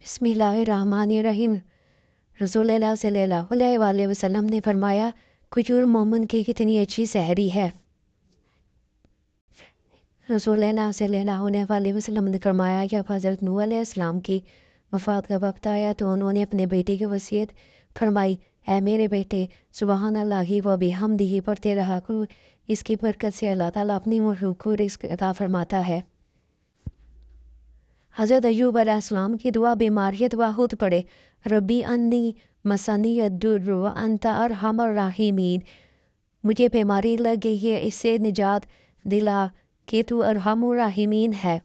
बिस्मिल्लाहिर्रहमानिर्रहीम। रसूलुल्लाह सल्लल्लाहु अलैहि वसल्लम ने फरमाया, खजूर मोमिन की कितनी अच्छी सहरी है। रसूलुल्लाह सल्लल्लाहु अलैहि वसल्लम ने फरमाया कि जब हज़रत नूह अलैहिस्सलाम की वफ़ात का वक्त आया तो उन्होंने अपने बेटे की वसीयत फरमाई, ऐ मेरे बेटे, सुबहान अल्लाहि व बिहम्दिही पढ़ते रहा करो। इसकी बरकत से अल्लाह ताला अपनी मखलूक को रिज़्क अता फरमाता है। हज़रत अय्यूब अलैहिस्सलाम की दुआ बीमारियत वाहुद पड़े, रब्बी अन्नी मसनी यद्दुर्रु व अंता अरहमर राहिमीन। मुझे बीमारी लग गई है, इससे निजात दिला कि तू अरहमुर राहिमीन है।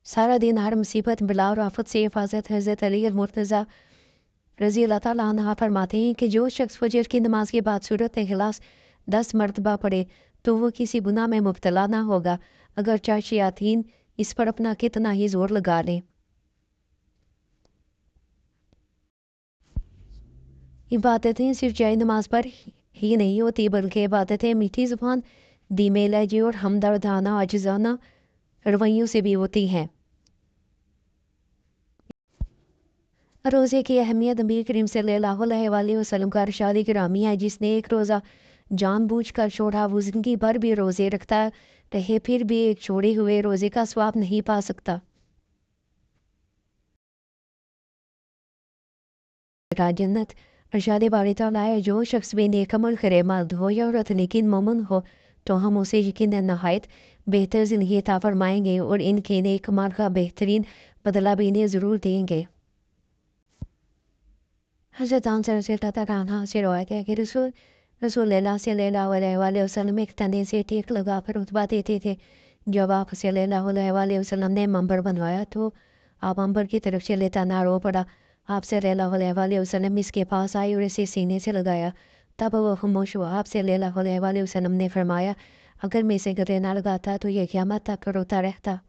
सारा दिन हर मुसीबत बला और आफत से हिफाजत। हज़रत अली मुर्तज़ा रज़ी अल्लाह ताला अन्हा फरमाते हैं कि जो शख्स फजर की नमाज के बाद सूरत इखलास 10 मरतबा पढ़े तो वो किसी गुनाह में मुब्तला ना होगा, अगर चाहे शयातीन इस पर अपना कितना ही जोर लगा लें। इबादतें सिर्फ जाए नमाज पर ही नहीं होती, बल्कि इबादतें मीठी ज़ुबान, धीमे लहजे और हमदर्दाना आजिज़ाना रवैयों से भी होती हैं। रोज़े की अहमियत नबी करीम सल्लल्लाहु अलैहि वसल्लम का इरशाद गिरामी है, जिसने एक रोज़ा जानबूझकर छोड़ा वो ज़िंदगी भर भी रोज़े रखता रहे फिर भी एक छोड़े हुए रोज़े का स्वाब नहीं पा सकता। जन्नत इरशाद बारी तआला है, जो शख्स भी नेक अमल करे, मर्द हो या औरत, लेकिन मोमिन हो, तो हम उसे यकीनन नहायत बेहतर ज़िंदगी अता फरमाएंगे और इनके नेक अमल का बेहतरीन बदला भी इन्हें ज़रूर देंगे। हज़रत आनसा रज़ियल्लाहु तआला अन्हा से रवायत है कि रसूलुल्लाह सल्लल्लाहु अलैहि वसल्लम एक तने से टेक लगाकर खुतबा देते थे। जब आप सल्लल्लाहु अलैहि वसल्लम ने मंबर बनवाया तो आप मंबर की तरफ चले, तना रो पड़ा। आप सल्लल्लाहु अलैहि वसल्लम इसके पास आए और इसे सीने से लगाया। तब वह खामोश हुआ। आप सल्लल्लाहु अलैहि वसल्लम ने फरमाया, अगर मैं इसे गले ना लगाता तो यह क़यामत तक रोता रहता।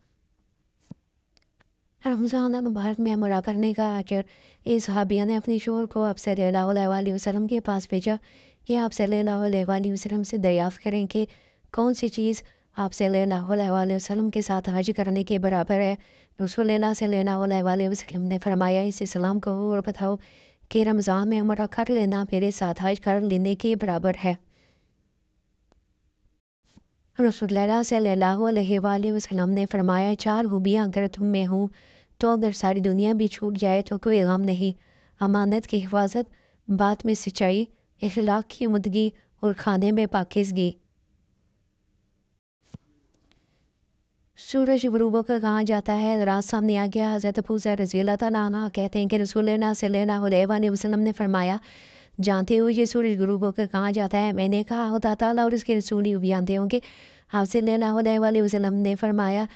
रमज़ान मुबारक में उम्रा करने का अजर। इस सहाबिया ने अपनी शोहर को आप सल्लल्लाहु अलैहि वसल्लम के पास भेजा कि आप सल्लल्लाहु अलैहि वसल्लम से दरियाफ़्त करें कि कौन सी चीज़ आप सल्लल्लाहु अलैहि वसल्लम के साथ हज करने के बराबर है। रसूलुल्लाह सल्लल्लाहु अलैहि वसल्लम ने फरमाया, इसे सलाम कहो और बताओ कि रमज़ान में उम्रा कर लेना मेरे साथ हज कर लेने के बराबर है। रसूलुल्लाह सल्लल्लाहु अलैहि वसल्लम ने फरमाया, चार खूबियाँ अगर तुम में हों तो अगर सारी दुनिया भी छूट जाए तो कोई गम नहीं। अमानत की हिफाजत, बात में सच्चाई, इखलाक की उमदगी और खाने में पाकीज़गी। सूरज गुरूब होकर कहाँ जाता है, रात सामने आ गया। हज़रत अबू ज़र रज़ी अल्लाह तआला अन्हु कहते हैं कि रसूलुल्लाह सल्लल्लाहु अलैहि वसल्लम ने फरमाया, जानते हो ये सूरज गुरूब होकर कहाँ जाता है? मैंने कहा, खुदा ताला और उसके रसूल ही जानते होंगे। आप सल्लल्लाहु अलैहि वसल्लम ने फरमाया,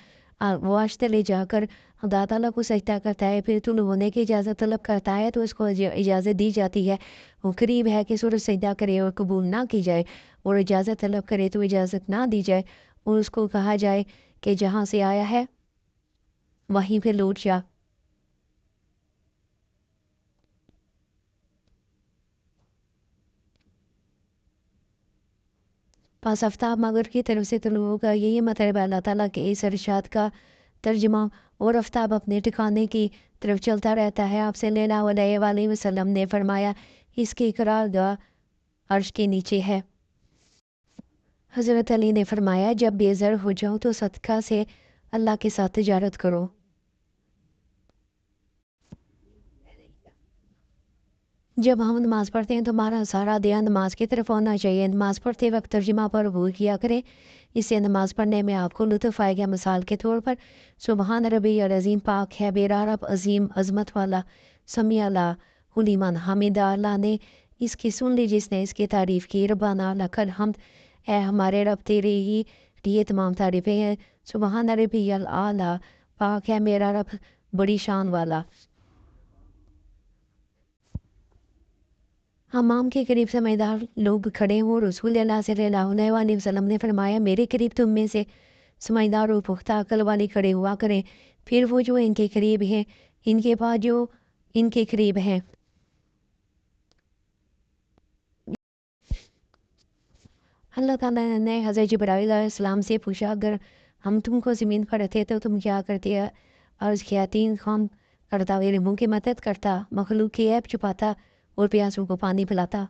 वो आज तले जाकर खुदा ताला को सजदा करता है, फिर तुलू होने की इजाज़त तलब करता है तो उसको इजाज़त दी जाती है। वो करीब है कि सूरज सजदा करे और कबूल ना की जाए, और इजाज़त तलब करे तो इजाज़त ना दी जाए, और उसको कहा जाए कि जहाँ से आया है वहीं पे लौट जा। पास आफ्ताब मगर की तरफ से तुलू होगा। यही मतलब अल्लाह ताला के इस इरशाद का तर्जुमा। और आफ्ताब अपने ठिकाने की तरफ चलता रहता है। आप सल्लल्लाहु अलैहि वसल्लम ने फरमाया, इसकी करारगाह अर्श के नीचे है। हज़रत अली ने फरमाया, जब बेज़र हो जाओ तो सदका से अल्लाह के साथ तिजारत करो। जब हम नमाज़ पढ़ते हैं तो हमारा सारा ध्यान नमाज की तरफ होना चाहिए। नमाज़ पढ़ते वक्त तर्जुमा पर गौर किया करें, इससे नमाज़ पढ़ने में आपको लुत्फ़ आएगा। मिसाल के तौर पर, सुबहान रब्बी अज़ीम, पाक है बेरा रब अज़ीम अज़मत वाला, समी अल्लाह हुलीमन हमीदा। अल्लाह ने इसकी सुन ली जिसने इसकी तारीफ़ की। रब्बाना लकल हम्द, ए हमारे रब तेरे ही लिए तमाम तारीफ़ें हैं। सुबहान रब्बी अल आला, पाक है मेरा रब बड़ी शान वाला। हमाम के करीब समझदार लोग खड़े हों। रसूलुल्लाह सल्लल्लाहु अलैहि वसल्लम ने फरमाया, मेरे करीब तुम में से समझदार और पुख्ता अकल वाले खड़े हुआ करें। फिर वो जो इनके करीब हैं, इनके बाद जो इनके करीब हैं। अल्लाह ताला ने हज़रत जिब्राईल अलैहिस्सलाम से पूछा, अगर ہم تم کو زمین پر رہتے تو تم کیا کرتی ہے؟ عرض کیا، تین کام کرتا، غریبوں کی مدد کرتا، مخلوق کی عیب چھپاتا اور پیاسوں کو پانی پلاتا۔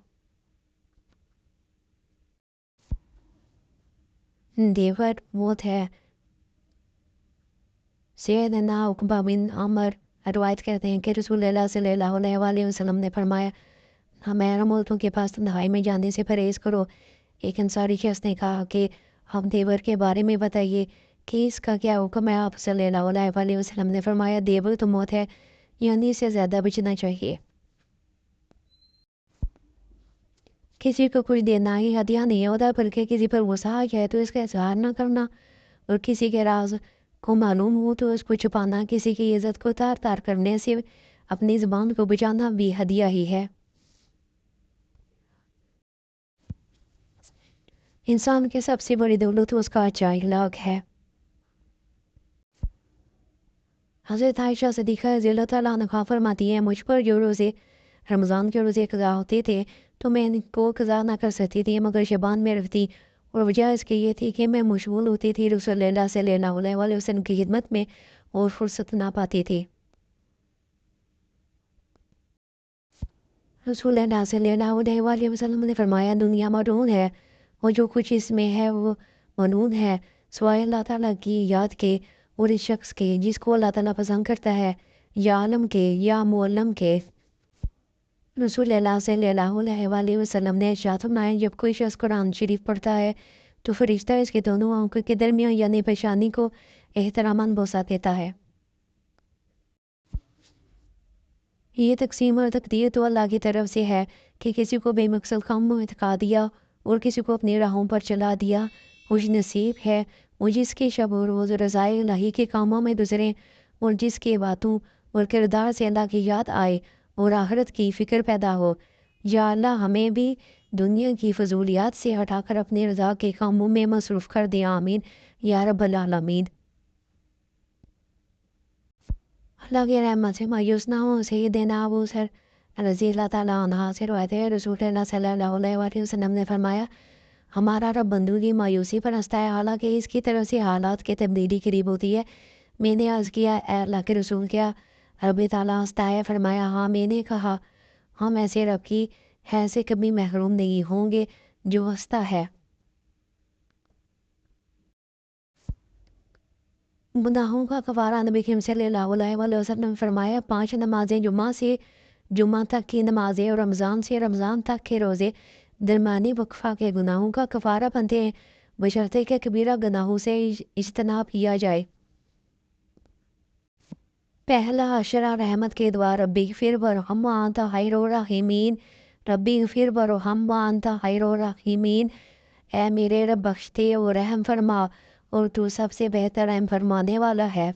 دیور موت ہے۔ سیدنا عقبہ بن عامر روایت کرتے ہیں کہ رسول اللہ صلی اللہ علیہ وآلہ وسلم نے فرمایا، ہمارا ملکوں کے پاس تنہائی میں جانے سے پرہیز کرو۔ ایک انصاری شخص نے کہا کہ ہم دیور کے بارے میں بتائیے کہ اس کا کیا حکم ہے؟ آپ صلی اللہ علیہ وآلہ وسلم نے فرمایا، دیور تو موت ہے، یعنی اس سے زیادہ بچنا چاہیے۔ کسی کو کچھ دینا ہی ہدیہ نہیں ہوتا، بلکہ کسی پر غصہ آ جائے تو اس کا اظہار نہ کرنا، اور کسی کے راز کو معلوم ہو تو اس کو چھپانا، کسی کی عزت کو تار تار کرنے سے اپنی زبان کو بچانا بھی ہدیہ ہی ہے۔ انسان کی سب سے بڑی دولت اس کا اچھا اخلاق ہے۔ حضرت عائشہ صدیقہ رضی اللہ تعالیٰ عنہا فرماتی ہیں، مجھ پر جو روزے رمضان کے روزے قضا ہوتے تھے تو میں ان کو قضا نہ کر سکتی تھی مگر شعبان میں رکھتی، اور وجہ اس کی یہ تھی کہ میں مشغول ہوتی تھی رسول اللہ صلی اللہ علیہ وآلہ وسلم کی خدمت میں اور فرصت نہ پاتی تھی۔ رسول اللہ صلی اللہ علیہ وآلہ وسلم نے فرمایا، دنیا ملعون ہے اور جو کچھ اس میں ہے وہ ملعون ہے سوائے اللہ تعالیٰ کی یاد کے اور اس شخص کے جس کو اللہ تعالیٰ پسند کرتا ہے، یا عالم کے یا معلم کے۔ رسول اللہ صلی اللہ علیہ وآلہ وسلم نے ارشاد فرمایا، جب کوئی شخص قرآن شریف پڑھتا ہے تو فرشتہ اس کے دونوں آنکھوں کے درمیان یعنی پیشانی کو احتراماً بوسہ دیتا ہے۔ یہ تقسیم اور تقدیر تو اللہ کی طرف سے ہے کہ کسی کو بے مقصد غم میں اتقا دیا اور کسی کو اپنی راہوں پر چلا دیا۔ خوش نصیب ہے وہ جس کے شب و روز رضائے الہی کے کاموں میں گزریں اور جس کے باتوں اور کردار سے اللہ کی یاد آئے اور آخرت کی فکر پیدا ہو۔ یا اللہ ہمیں بھی دنیا کی فضولیات سے ہٹا کر اپنے رضا کے کاموں میں مصروف کر دیا، آمین یا رب العالمین۔ اللہ کی رحمت سے مایوس نہ ہو۔ سیدنا ابو ذر رضی اللہ تعالیٰ عنہ سے روایت ہے، رسول اللہ صلی اللہ علیہ وآلہ وسلم نے فرمایا، ہمارا رب بندوں کی مایوسی پر ہنستا ہے حالانکہ اس کی طرف سے حالات کی تبدیلی قریب ہوتی ہے۔ میں نے عرض کیا، اے اللہ کے رسول، کیا رب تعالیٰ ہنستا ہے؟ فرمایا، ہاں۔ میں نے کہا، ہم ایسے رب کی خیر سے کبھی محروم نہیں ہوں گے جو ہنستا ہے۔ گناہوں کا کفارہ، نبی کریم صلی اللہ علیہ وآلہ وسلم نے فرمایا، 5 نمازیں جمعہ سے جمعہ تک کی نمازیں اور رمضان سے رمضان تک کے روزے درمیانی وقفہ کے گناہوں کا کفارہ بنتے ہیں، بشرطے کہ کبیرہ گناہوں سے اجتناب کیا جائے۔ پہلا عشرہ رحمت کے دعا، ربی اغفر وارحم وانت خیر الراحمین۔ ربی اغفر وارحم وانت خیر الراحمین۔ اے میرے رب، بخش دے اور رحم فرما اور تو سب سے بہتر رحم فرمانے والا ہے۔